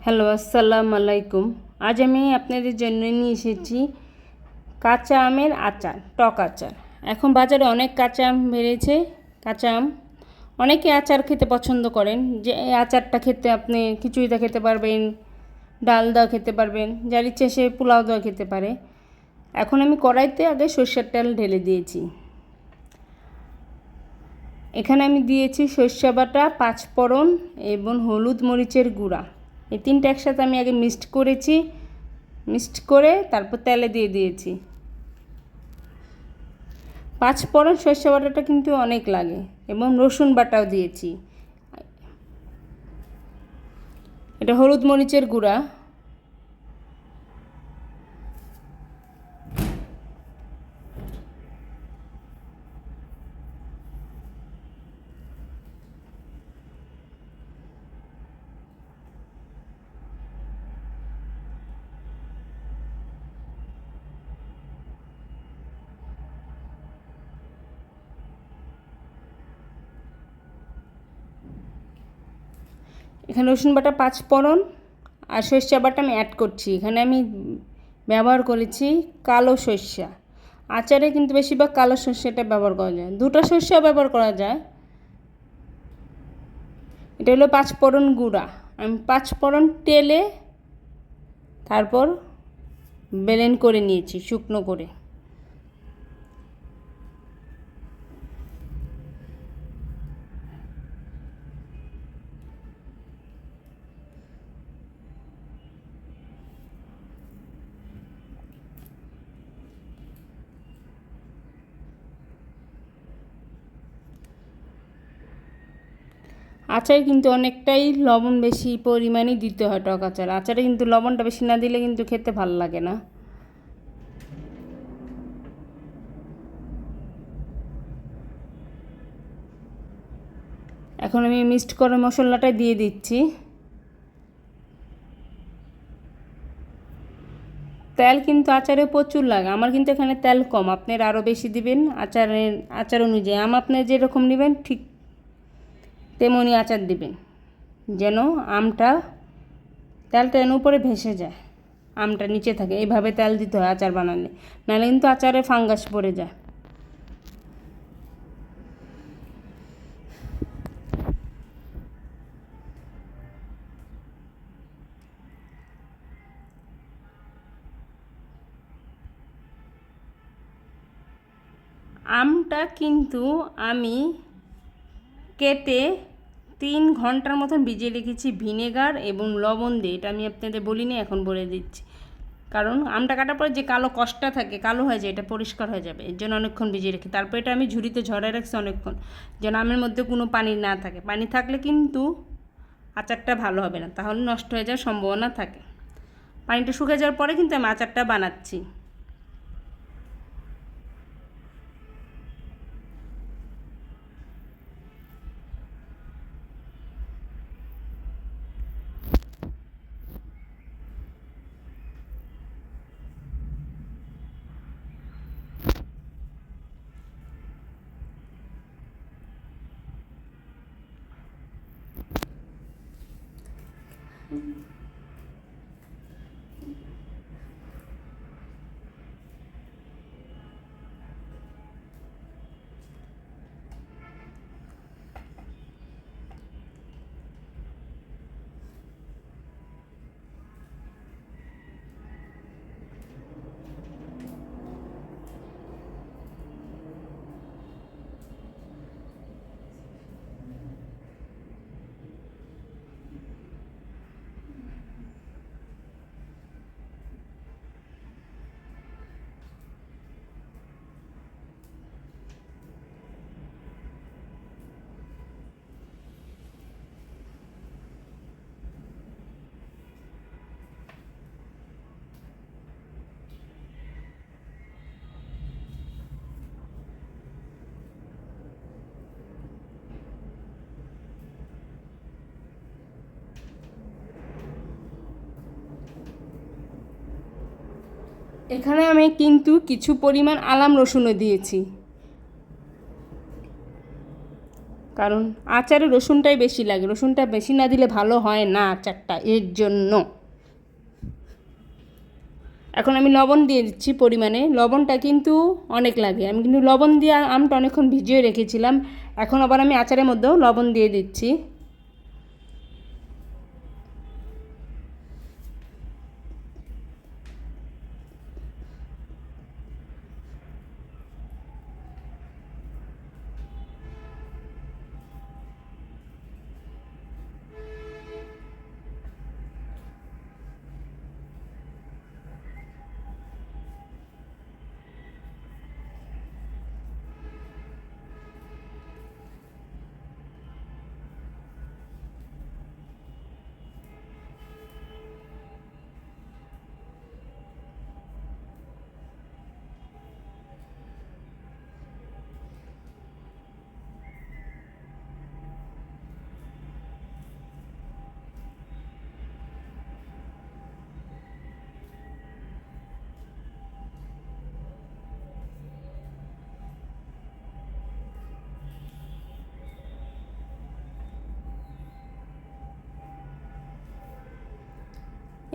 Hello, আসসালামু আলাইকুম। আজ আমি আপনাদের জন্য নিয়ে এসেছি কাঁচা আমের আচার, টক আচার। এখন বাজারে অনেক কাঁচা আম বেরিয়েছে। কাঁচা আম অনেকে আচার খেতে পছন্দ করেন, যে এই আচারটা খেতে আপনি খিচুড়ি দিয়ে খেতে পারবেন, ডাল দেওয়া খেতে পারবেন, যার ইচ্ছে সে পোলাও দেওয়া খেতে পারে। এখন আমি কড়াইতে আগে সরষের তেল ঢেলে দিয়েছি। এখানে আমি দিয়েছি সরষে বাটা, পাঁচফোড়ন এবং হলুদ মরিচের গুঁড়া। এই তিনটা একসাথে আমি আগে মিক্সড করেছি। মিক্সড করে তারপর তেলে দিয়ে দিয়েছি। পাঁচফোড়ন সরষে বাটাটা কিন্তু অনেক লাগে, এবং রসুন বাটাও দিয়েছি। এটা হলুদ মরিচের গুঁড়া। এখানে রসুন বাটা, পাঁচফোড়ন আর সরষে বাটা আমি অ্যাড করছি। এখানে আমি ব্যবহার করেছি কালো সরষা। আচারে কিন্তু বেশিরভাগ কালো সরষেটা ব্যবহার করা যায়, দুটো সরষেও ব্যবহার করা যায়। এটা হলো পাঁচফোড়ন গুঁড়া। আমি পাঁচফোড়ন তেলে তারপর ব্লেন্ড করে নিয়েছি শুকনো করে। আচারে কিন্তু অনেকটাই লবণ বেশি পরিমাণে দিতে হয় টক আচার। আচারে কিন্তু লবণটা বেশি না দিলে কিন্তু খেতে ভালো লাগে না। এখন আমি মিক্সড করে মশলাটা দিয়ে দিচ্ছি। তেল কিন্তু আচারে প্রচুর লাগে, আমার কিন্তু এখানে তেল কম, আপনার আরও বেশি দিবেন আচার অনুযায়ী। আপনি যেরকম নেবেন ঠিক তেমনই আচার দিবেন, যেন আমটা তেলটা এর উপরে ভেসে যায়, আমটা নিচে থাকে। এইভাবে তেল দিতে হয় আচার বানালে, নাহলে কিন্তু আচারে ফাঙ্গাস পড়ে যায়। আমটা কিন্তু আমি কেটে 3 ঘন্টার মতন ভিজিয়ে রেখেছি ভিনেগার এবং লবণ দিয়ে। এটা আমি আপনাদের বলিনি, এখন বলে দিচ্ছি। কারণ আমটা কাটার পরে যে কালো কষটা থাকে, কালো হয়ে যায়, এটা পরিষ্কার হয়ে যাবে, এর জন্য অনেকক্ষণ ভিজিয়ে রেখে তারপর এটা আমি ঝুড়িতে ঝরাই রাখছি অনেকক্ষণ, যেন আমের মধ্যে কোনো পানি না থাকে। পানি থাকলে কিন্তু আচারটা ভালো হবে না, তাহলে নষ্ট হয়ে যাওয়ার সম্ভাবনা থাকে। পানিটা শুকিয়ে যাওয়ার পরে কিন্তু আমি আচারটা বানাচ্ছি। এখানে আমি কিন্তু কিছু পরিমাণ আলাম রসুনও দিয়েছি, কারণ আচারে রসুনটাই বেশি লাগে, রসুনটা বেশি না দিলে ভালো হয় না আচারটা, এর জন্য। এখন আমি লবণ দিয়ে দিচ্ছি পরিমাণে, লবণটা কিন্তু অনেক লাগে, আমি কিন্তু লবণ দিয়ে আমটা অনেকক্ষণ ভিজিয়ে রেখেছিলাম, এখন আবার আমি আচারের মধ্যেও লবণ দিয়ে দিচ্ছি।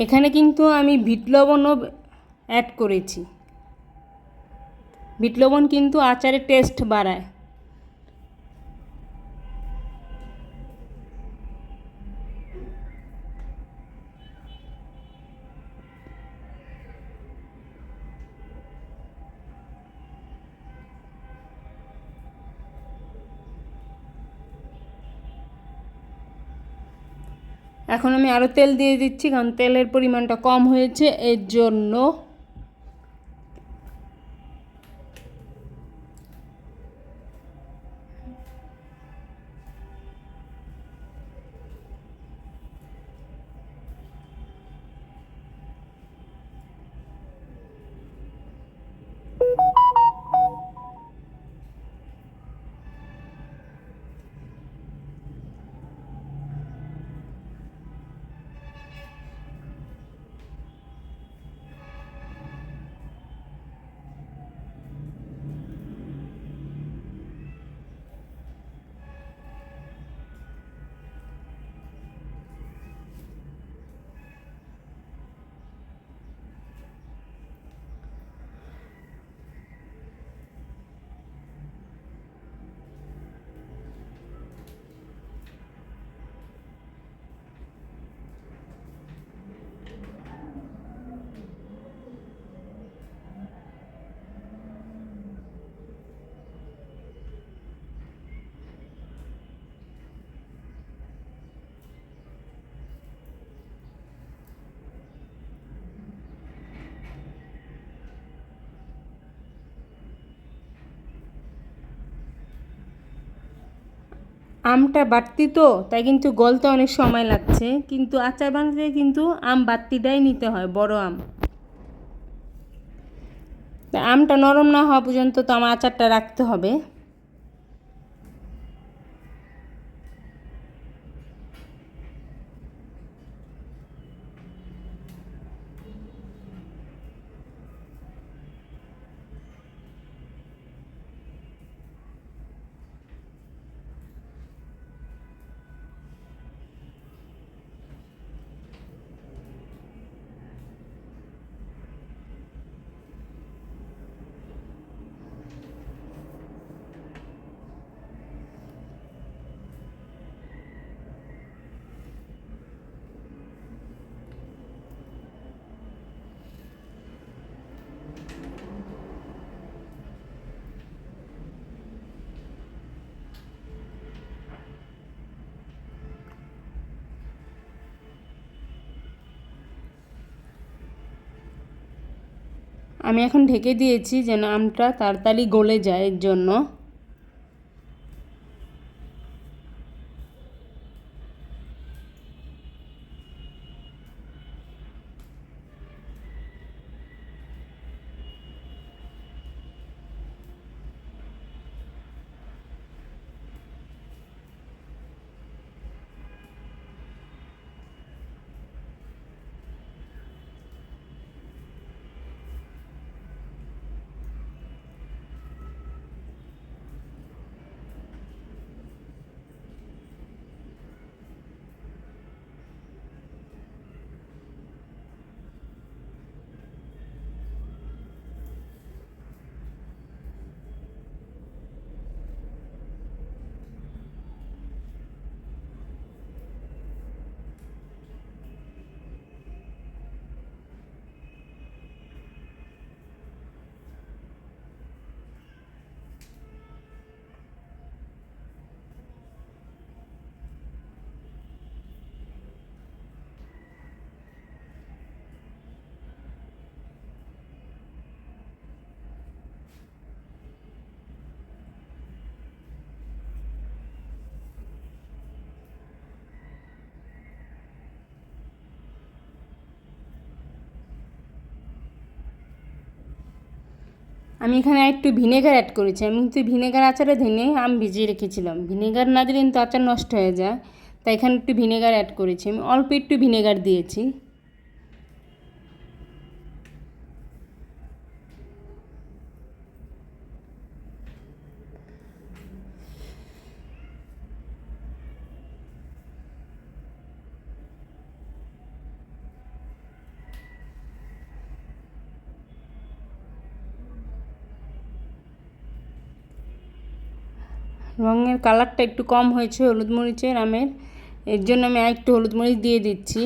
এখানে কিন্তু আমি বিট লবণও অ্যাড করেছি, বিট লবণ কিন্তু আচারের টেস্ট বাড়ায়। এখন আমি আরও তেল দিয়ে দিচ্ছি, কারণ তেলের পরিমাণটা কম হয়েছে, এর জন্য। আমটা বাড়তি তো, তাই কিন্তু গলতে অনেক সময় লাগছে, কিন্তু আচার বানাতে কিন্তু আম বাড়তিটাই নিতে হয়, বড় আম। আমটা নরম না হওয়া পর্যন্ত তো আমার আচারটা রাখতে হবে। আমি এখন ঢেকে দিয়েছি যেন আমটা তাড়াতাড়ি গলে যায়, এর জন্য। আমি এখানে একটু ভিনেগার অ্যাড করেছি। আমি কিন্তু ভিনেগার আচারে দিনে আম ভিজিয়ে রেখেছিলাম, ভিনেগার না দিলে কিন্তু আচার নষ্ট হয়ে যায়, তাই এখানে একটু ভিনেগার অ্যাড করেছি। আমি অল্প একটু ভিনেগার দিয়েছি। রঙের কালারটা একটু কম হয়েছে হলুদ মরিচের আমের, এর জন্য আমি আর একটু হলুদ মরিচ দিয়ে দিচ্ছি।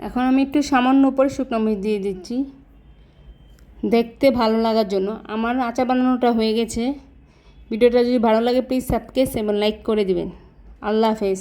এখন আমি একটু সামান্য উপরে শুকনো মরিচ দিয়ে দিচ্ছি দেখতে ভালো লাগার জন্য। আমার আচার বানানোটা হয়ে গেছে। ভিডিওটা যদি ভালো লাগে প্লিজ সাবস্ক্রাইব এবং লাইক করে দিবেন। আল্লাহ হাফেজ।